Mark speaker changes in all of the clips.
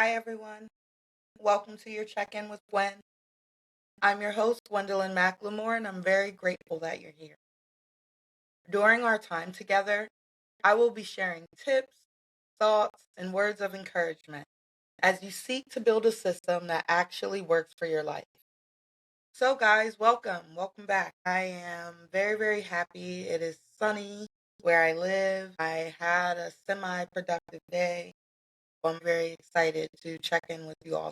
Speaker 1: Hi, everyone. Welcome to your check in with Gwen. I'm your host, Gwendolyn McLemore, and I'm very grateful that you're here. During our time together, I will be sharing tips, thoughts, and words of encouragement as you seek to build a system that actually works for your life. So, guys, welcome. Welcome back. I am very, very happy. It is sunny where I live. I had a semi productive day. I'm very excited to check in with you all.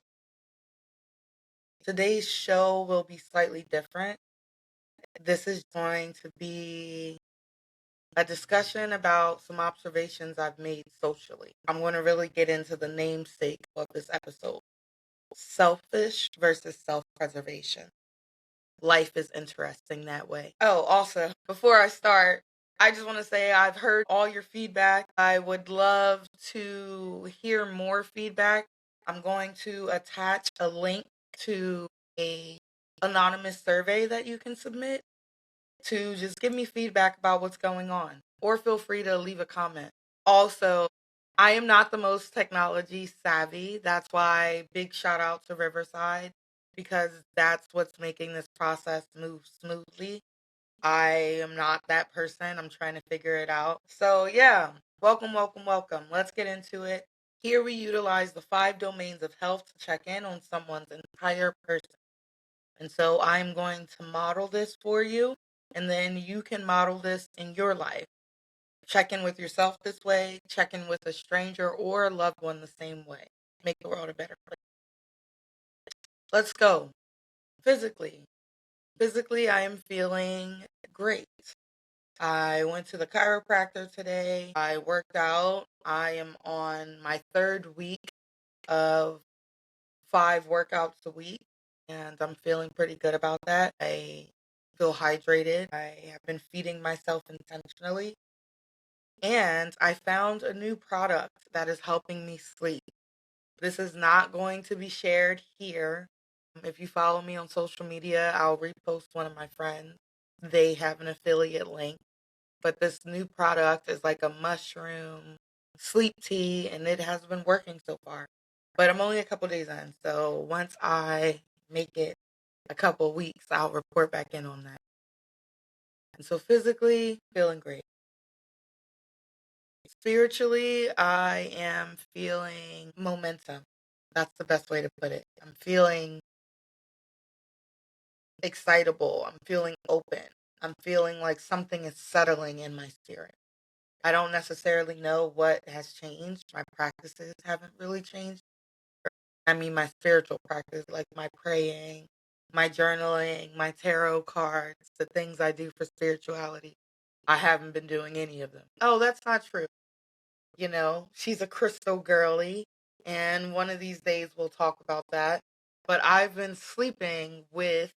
Speaker 1: Today's show will be slightly different. This is going to be a discussion about some observations I've made socially. I'm going to really get into the namesake of this episode: selfish versus self-preservation. Life is interesting that way. Oh, also, before I start, I just want to say I've heard all your feedback. I would love to hear more feedback. I'm going to attach a link to a anonymous survey that you can submit to just give me feedback about what's going on, or feel free to leave a comment. Also, I am not the most technology savvy. That's why big shout out to Riverside, because that's what's making this process move smoothly. I am not that person. I'm trying to figure it out. So, yeah, welcome, welcome, welcome. Let's get into it. Here we utilize the 5 domains of health to check in on someone's entire person. And so I'm going to model this for you, and then you can model this in your life. Check in with yourself this way, check in with a stranger or a loved one the same way. Make the world a better place. Let's go. Physically. Physically, I am feeling great. I went to the chiropractor today. I worked out. I am on my 3rd week of 5 workouts a week, and I'm feeling pretty good about that. I feel hydrated. I have been feeding myself intentionally, and I found a new product that is helping me sleep. This is not going to be shared here. If you follow me on social media, I'll repost one of my friends. They have an affiliate link. But this new product is like a mushroom sleep tea, and it has been working so far. But I'm only a couple days in, so once I make it a couple weeks, I'll report back in on that. And so physically, feeling great. Spiritually, I am feeling momentum. That's the best way to put it. I'm feeling excitable. I'm feeling open. I'm feeling like something is settling in my spirit. I don't necessarily know what has changed. My practices haven't really changed. I mean, my spiritual practice, like my praying, my journaling, my tarot cards, the things I do for spirituality. I haven't been doing any of them. Oh, that's not true. She's a crystal girly, and one of these days we'll talk about that. But I've been sleeping with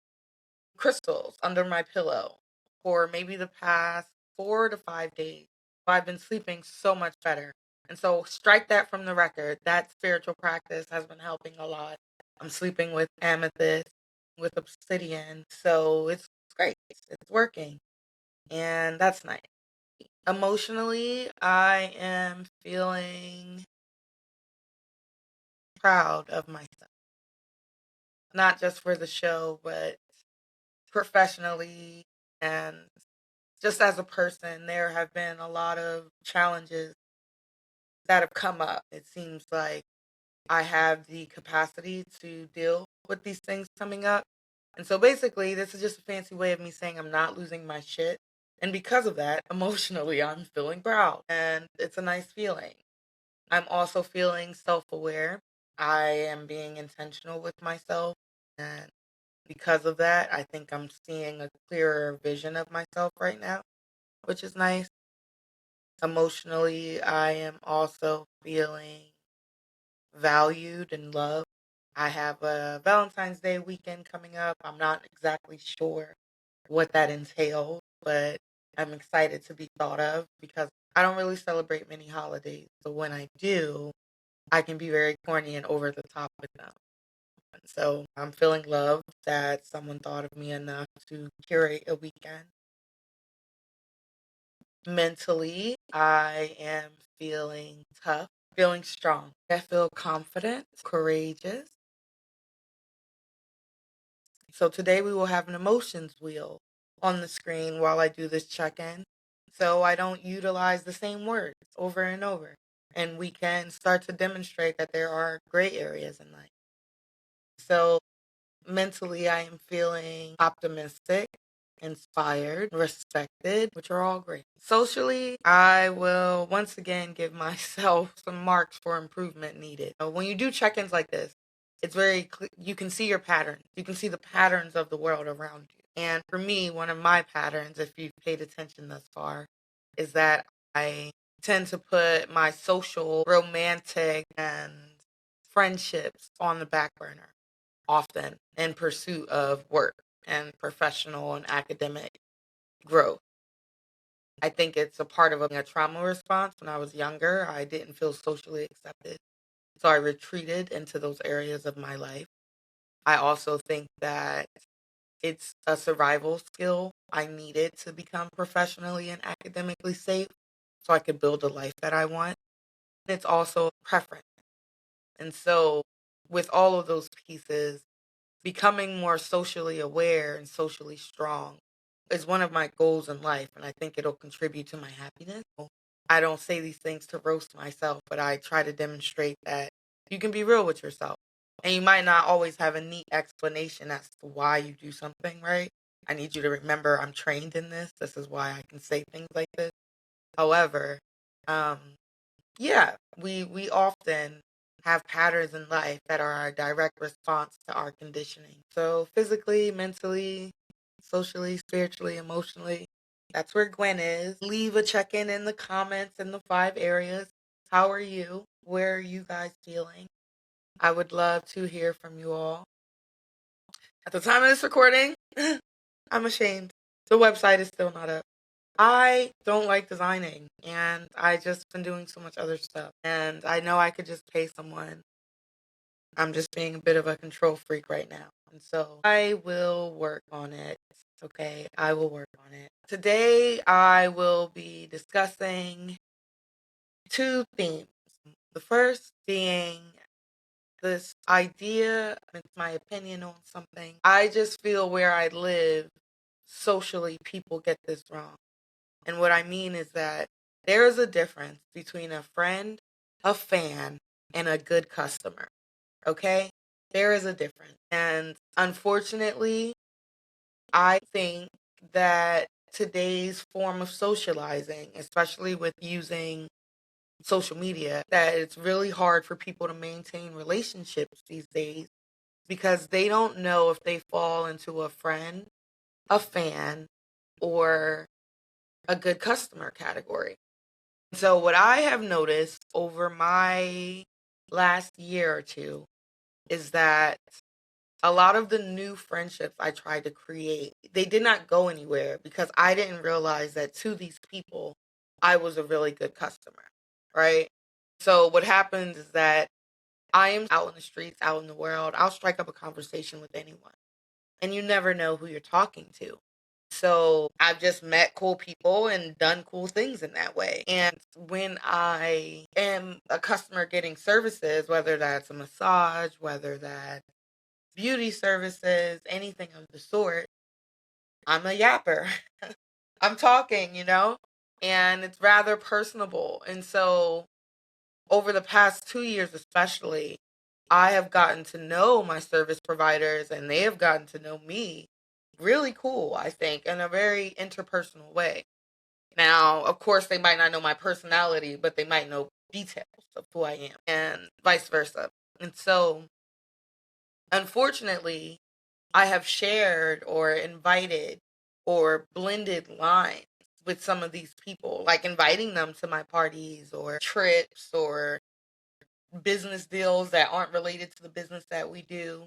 Speaker 1: crystals under my pillow for maybe the past 4 to 5 days. I've been sleeping so much better. And so strike that from the record. That spiritual practice has been helping a lot. I'm sleeping with amethyst, with obsidian. So it's great. It's working. And that's nice. Emotionally, I am feeling proud of myself. Not just for the show, but professionally and just as a person. There have been a lot of challenges that have come up. It seems like I have the capacity to deal with these things coming up. And so basically, this is just a fancy way of me saying I'm not losing my shit. And because of that, emotionally, I'm feeling proud. And it's a nice feeling. I'm also feeling self aware. I am being intentional with myself. And because of that, I think I'm seeing a clearer vision of myself right now, which is nice. Emotionally, I am also feeling valued and loved. I have a Valentine's Day weekend coming up. I'm not exactly sure what that entails, but I'm excited to be thought of because I don't really celebrate many holidays. So when I do, I can be very corny and over the top with them. And so I'm feeling loved that someone thought of me enough to curate a weekend. Mentally, I am feeling tough feeling strong. I feel confident, courageous. So today we will have an emotions wheel on the screen while I do this check-in. So I don't utilize the same words over and over. And we can start to demonstrate that there are gray areas in life. So mentally, I am feeling optimistic, inspired, respected, which are all great. Socially, I will once again give myself some marks for improvement needed. When you do check-ins like this, it's very clear. You can see your patterns. You can see the patterns of the world around you. And for me, one of my patterns, if you've paid attention thus far, is that I tend to put my social, romantic, and friendships on the back burner often in pursuit of work and professional and academic growth. I think it's a part of a trauma response. When I was younger, I didn't feel socially accepted. So I retreated into those areas of my life. I also think that it's a survival skill I needed to become professionally and academically safe so I could build a life that I want. It's also a preference. And so, with all of those pieces, becoming more socially aware and socially strong is one of my goals in life, and I think it'll contribute to my happiness. I don't say these things to roast myself, but I try to demonstrate that you can be real with yourself. And you might not always have a neat explanation as to why you do something, right? I need you to remember I'm trained in this. This is why I can say things like this. However, um, yeah, we often have patterns in life that are a direct response to our conditioning. So physically, mentally, socially, spiritually, emotionally, that's where Gwen is. Leave a check-in in the comments in the 5 areas. How are you? Where are you guys feeling? I would love to hear from you all. At the time of this recording, I'm ashamed. The website is still not up. I don't like designing, and I just been doing so much other stuff. And I know I could just pay someone. I'm just being a bit of a control freak right now. And so I will work on it. Okay, I will work on it. Today I will be discussing 2 themes. The first being this idea, it's my opinion on something. I just feel where I live, socially, people get this wrong. And what I mean is that there is a difference between a friend, a fan, and a good customer. Okay? There is a difference. And unfortunately, I think that today's form of socializing, especially with using social media, that it's really hard for people to maintain relationships these days because they don't know if they fall into a friend, a fan, or a good customer category. So what I have noticed over my last year or two is that a lot of the new friendships I tried to create, they did not go anywhere because I didn't realize that to these people, I was a really good customer, right? So what happens is that I am out in the streets, out in the world. I'll strike up a conversation with anyone, and you never know who you're talking to. So I've just met cool people and done cool things in that way. And when I am a customer getting services, whether that's a massage, whether that's beauty services, anything of the sort, I'm a yapper. I'm talking, and it's rather personable. And so over the past 2 years, especially, I have gotten to know my service providers and they have gotten to know me really cool, I think, in a very interpersonal way. Now, of course, they might not know my personality, but they might know details of who I am and vice versa. And so, unfortunately, I have shared or invited or blended lines with some of these people, like inviting them to my parties or trips or business deals that aren't related to the business that we do,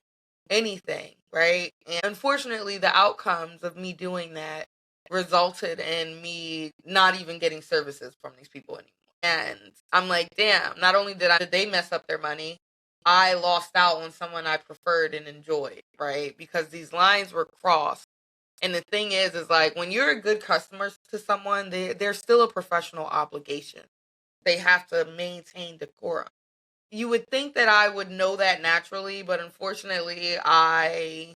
Speaker 1: anything, right? And unfortunately, the outcomes of me doing that resulted in me not even getting services from these people anymore. And I'm like, damn, not only did they mess up their money, I lost out on someone I preferred and enjoyed, right? Because these lines were crossed. And the thing is like when you're a good customer to someone, there's still a professional obligation. They have to maintain decorum. You would think that I would know that naturally, but unfortunately, I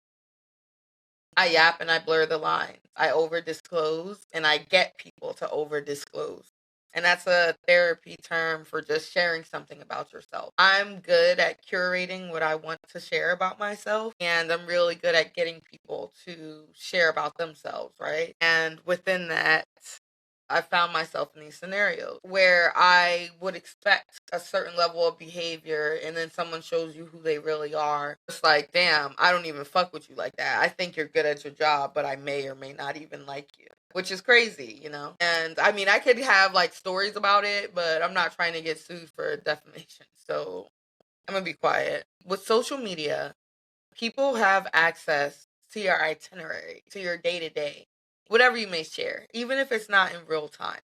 Speaker 1: yap and I blur the lines. I over disclose and I get people to over disclose. And that's a therapy term for just sharing something about yourself. I'm good at curating what I want to share about myself, and I'm really good at getting people to share about themselves, right? And within that, I found myself in these scenarios where I would expect a certain level of behavior and then someone shows you who they really are. It's like, damn, I don't even fuck with you like that. I think you're good at your job, but I may or may not even like you, which is crazy, you know? And I mean, I could have like stories about it, but I'm not trying to get sued for defamation. So I'm gonna be quiet. With social media, people have access to your itinerary, to your day to day, whatever you may share, even if it's not in real time.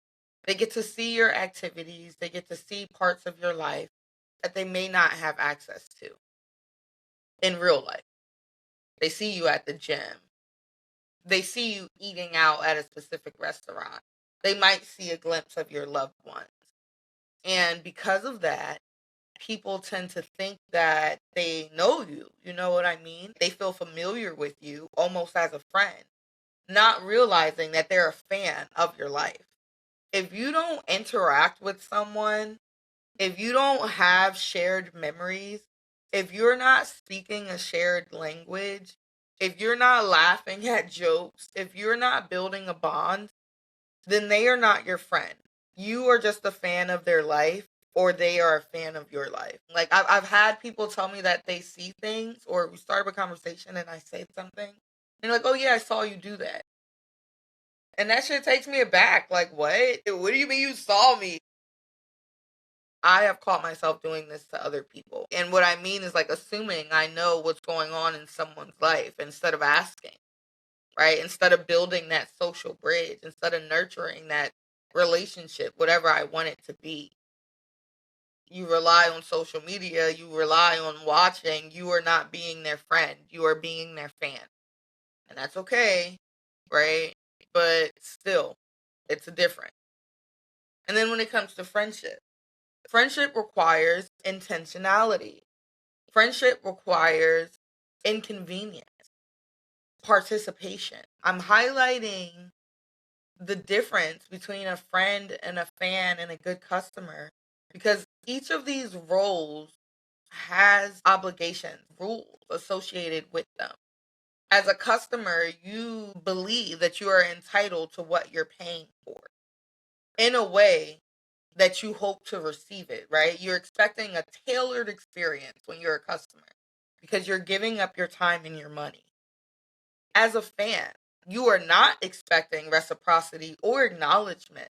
Speaker 1: They get to see your activities, they get to see parts of your life that they may not have access to in real life. They see you at the gym, they see you eating out at a specific restaurant, they might see a glimpse of your loved ones. And because of that, people tend to think that they know you. You know what I mean? They feel familiar with you almost as a friend, not realizing that they're a fan of your life. If you don't interact with someone, if you don't have shared memories, if you're not speaking a shared language, if you're not laughing at jokes, if you're not building a bond, then they are not your friend. You are just a fan of their life, or they are a fan of your life. Like, I've had people tell me that they see things, or we start a conversation and I say something, and they're like, oh yeah, I saw you do that. And that shit takes me aback. Like, what? What do you mean you saw me? I have caught myself doing this to other people. And what I mean is like assuming I know what's going on in someone's life instead of asking, right? Instead of building that social bridge, instead of nurturing that relationship, whatever I want it to be. You rely on social media, you rely on watching, you are not being their friend, you are being their fan. And that's okay, right? But still, it's a difference. And then when it comes to friendship, friendship requires intentionality. Friendship requires inconvenience, participation. I'm highlighting the difference between a friend and a fan and a good customer because each of these roles has obligations, rules associated with them. As a customer, you believe that you are entitled to what you're paying for in a way that you hope to receive it, right? You're expecting a tailored experience when you're a customer because you're giving up your time and your money. As a fan, you are not expecting reciprocity or acknowledgement,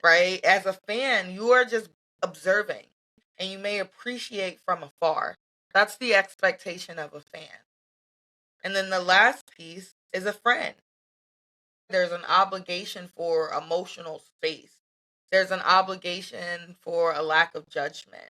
Speaker 1: right? As a fan, you are just observing and you may appreciate from afar. That's the expectation of a fan. And then the last piece is a friend. There's an obligation for emotional space. There's an obligation for a lack of judgment.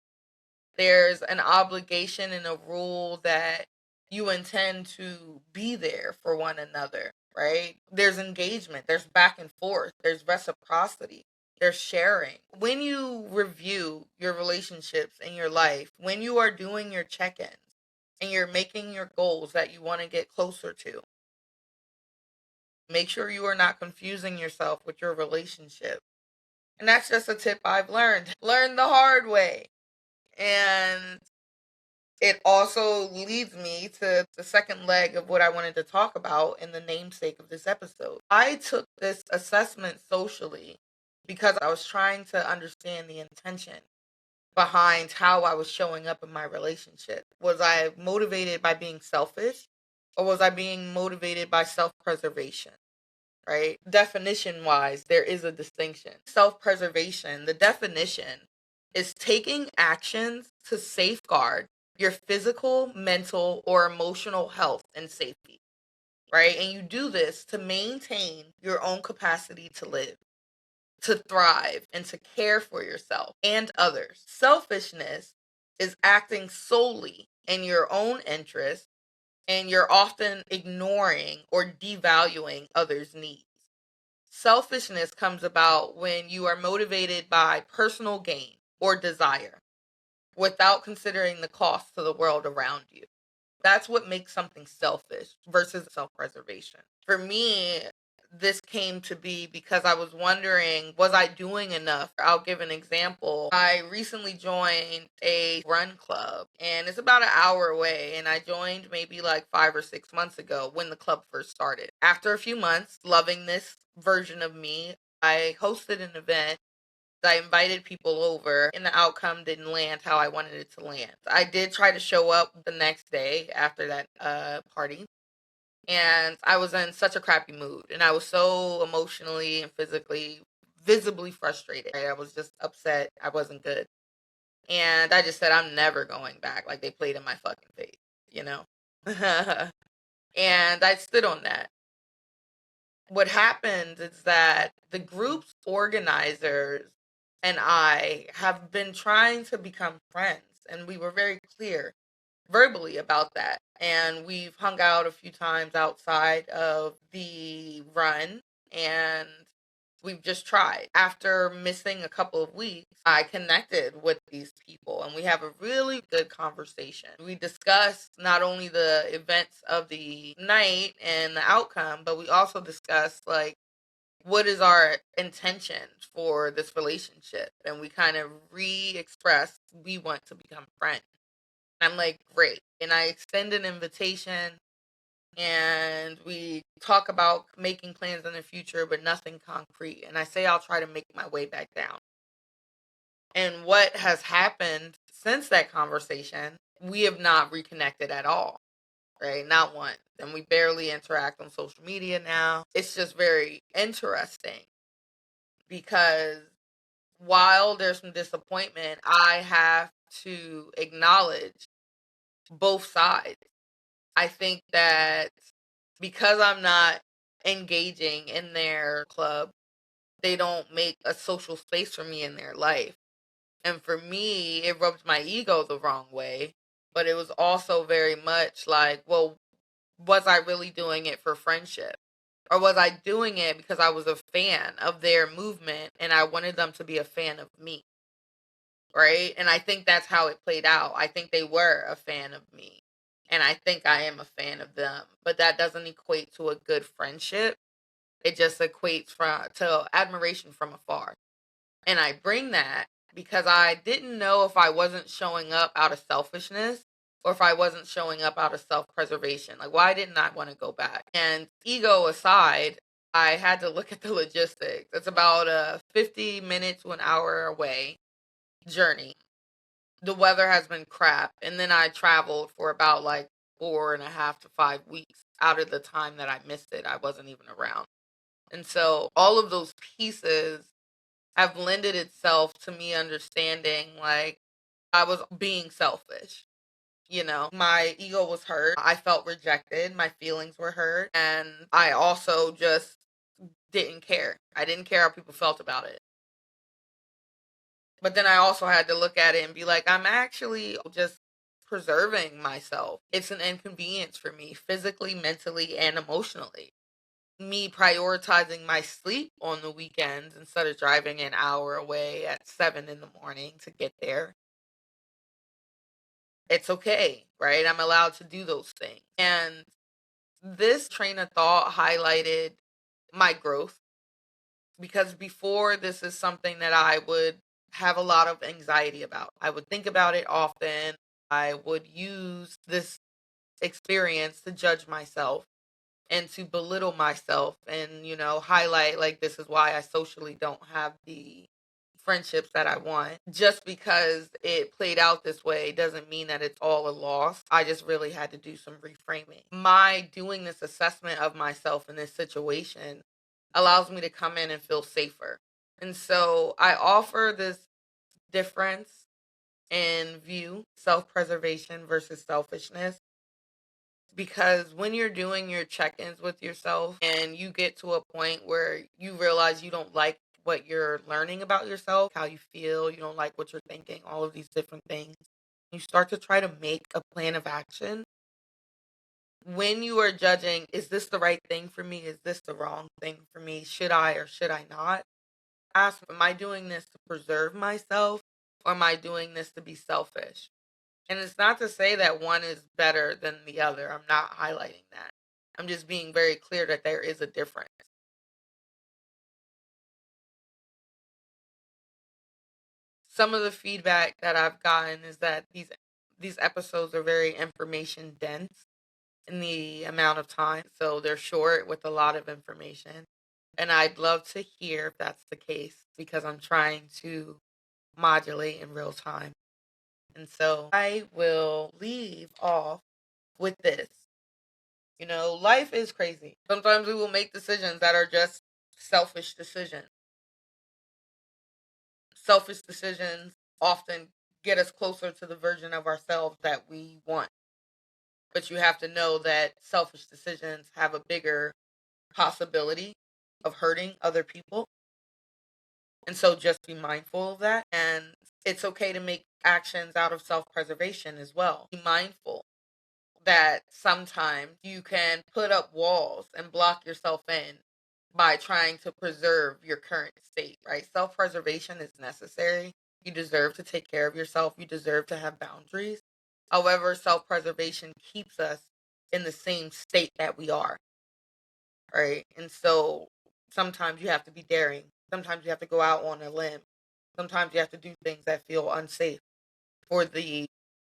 Speaker 1: There's an obligation and a rule that you intend to be there for one another, right? There's engagement, there's back and forth, there's reciprocity, there's sharing. When you review your relationships in your life, when you are doing your check ins and you're making your goals that you want to get closer to, make sure you are not confusing yourself with your relationship. And that's just a tip I've learned. Learn the hard way. And it also leads me to the second leg of what I wanted to talk about in the namesake of this episode. I took this assessment socially because I was trying to understand the intention behind how I was showing up in my relationship. Was I motivated by being selfish, or was I being motivated by self-preservation? Right? Definition wise, there is a distinction. Self preservation, the definition is taking actions to safeguard your physical, mental, or emotional health and safety. Right? And you do this to maintain your own capacity to live, to thrive, and to care for yourself and others. Selfishness is acting solely in your own interest, and you're often ignoring or devaluing others' needs. Selfishness comes about when you are motivated by personal gain or desire without considering the cost to the world around you. That's what makes something selfish versus self-preservation. For me, this came to be because I was wondering, was I doing enough? I'll give an example. I recently joined a run club, and it's about an hour away, and I joined maybe like 5 or 6 months ago when the club first started. After a few months, loving this version of me, I hosted an event. I invited people over, and the outcome didn't land how I wanted it to land. I did try to show up the next day after that party, and I was in such a crappy mood, and I was so emotionally and physically, visibly frustrated. I was just upset. I wasn't good, and I just said I'm never going back. Like, they played in my fucking face, you know. And I stood on that. What happened is that the group's organizers and I have been trying to become friends, and we were very clear verbally about that. And we've hung out a few times outside of the run, and we've just tried. After missing a couple of weeks, I connected with these people, and we have a really good conversation. We discuss not only the events of the night and the outcome, but we also discuss, like, what is our intention for this relationship, and we kind of re-express we want to become friends. I'm like, great. And I extend an invitation, and we talk about making plans in the future, but nothing concrete. And I say I'll try to make my way back down. And what has happened since that conversation, we have not reconnected at all, right? Not once. And we barely interact on social media now. It's just very interesting because while there's some disappointment, I have to acknowledge both sides. I think that because I'm not engaging in their club, they don't make a social space for me in their life. And for me, it rubbed my ego the wrong way. But it was also very much like, well, was I really doing it for friendship? Or was I doing it because I was a fan of their movement and I wanted them to be a fan of me? Right? And I think that's how it played out. I think they were a fan of me. And I think I am a fan of them. But that doesn't equate to a good friendship. It just equates to admiration from afar. And I bring that because I didn't know if I wasn't showing up out of selfishness or if I wasn't showing up out of self-preservation. Like, why didn't I want to go back? And ego aside, I had to look at the logistics. It's about a 50 minutes to an hour away journey. The weather has been crap. And then I traveled for about like 4.5 to 5 weeks out of the time that I missed it. I wasn't even around. And so all of those pieces have lended itself to me understanding, like, I was being selfish. My ego was hurt. I felt rejected. My feelings were hurt. And I also just didn't care. I didn't care how people felt about it. But then I also had to look at it and be like, I'm actually just preserving myself. It's an inconvenience for me physically, mentally, and emotionally. Me prioritizing my sleep on the weekends instead of driving an hour away at 7 in the morning to get there. It's okay, right? I'm allowed to do those things. And this train of thought highlighted my growth because before, this is something that I would have a lot of anxiety about. I would think about it often. I would use this experience to judge myself and to belittle myself and, highlight, like, this is why I socially don't have the friendships that I want. Just because it played out this way doesn't mean that it's all a loss. I just really had to do some reframing. My doing this assessment of myself in this situation allows me to come in and feel safer. And so I offer this difference in view, self-preservation versus selfishness. Because when you're doing your check-ins with yourself and you get to a point where you realize you don't like what you're learning about yourself, how you feel, you don't like what you're thinking, all of these different things, you start to try to make a plan of action. when you are judging, is this the right thing for me? Is this the wrong thing for me? Should I or should I not? Ask, am I doing this to preserve myself, or am I doing this to be selfish? And it's not to say that one is better than the other. I'm not highlighting that. I'm just being very clear that there is a difference. Some of the feedback that I've gotten is that these episodes are very information dense in the amount of time. So they're short with a lot of information. And I'd love to hear if that's the case, because I'm trying to modulate in real time. And so I will leave off with this. Life is crazy. Sometimes we will make decisions that are just selfish decisions. Selfish decisions often get us closer to the version of ourselves that we want. But you have to know that selfish decisions have a bigger possibility of hurting other people. And so just be mindful of that. And it's okay to make actions out of self-preservation as well. Be mindful that sometimes you can put up walls and block yourself in by trying to preserve your current state, right? Self-preservation is necessary. You deserve to take care of yourself. You deserve to have boundaries. However, self-preservation keeps us in the same state that we are, right? And so sometimes you have to be daring. Sometimes you have to go out on a limb. Sometimes you have to do things that feel unsafe for the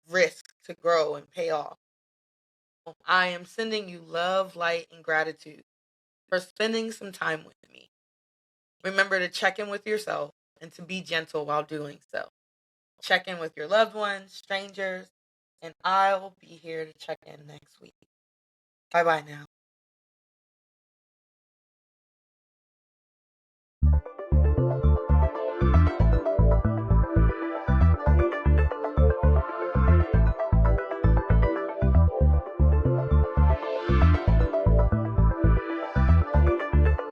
Speaker 1: risk to grow and pay off. I am sending you love, light, and gratitude for spending some time with me. Remember to check in with yourself and to be gentle while doing so. Check in with your loved ones, strangers, and I'll be here to check in next week. Bye-bye now.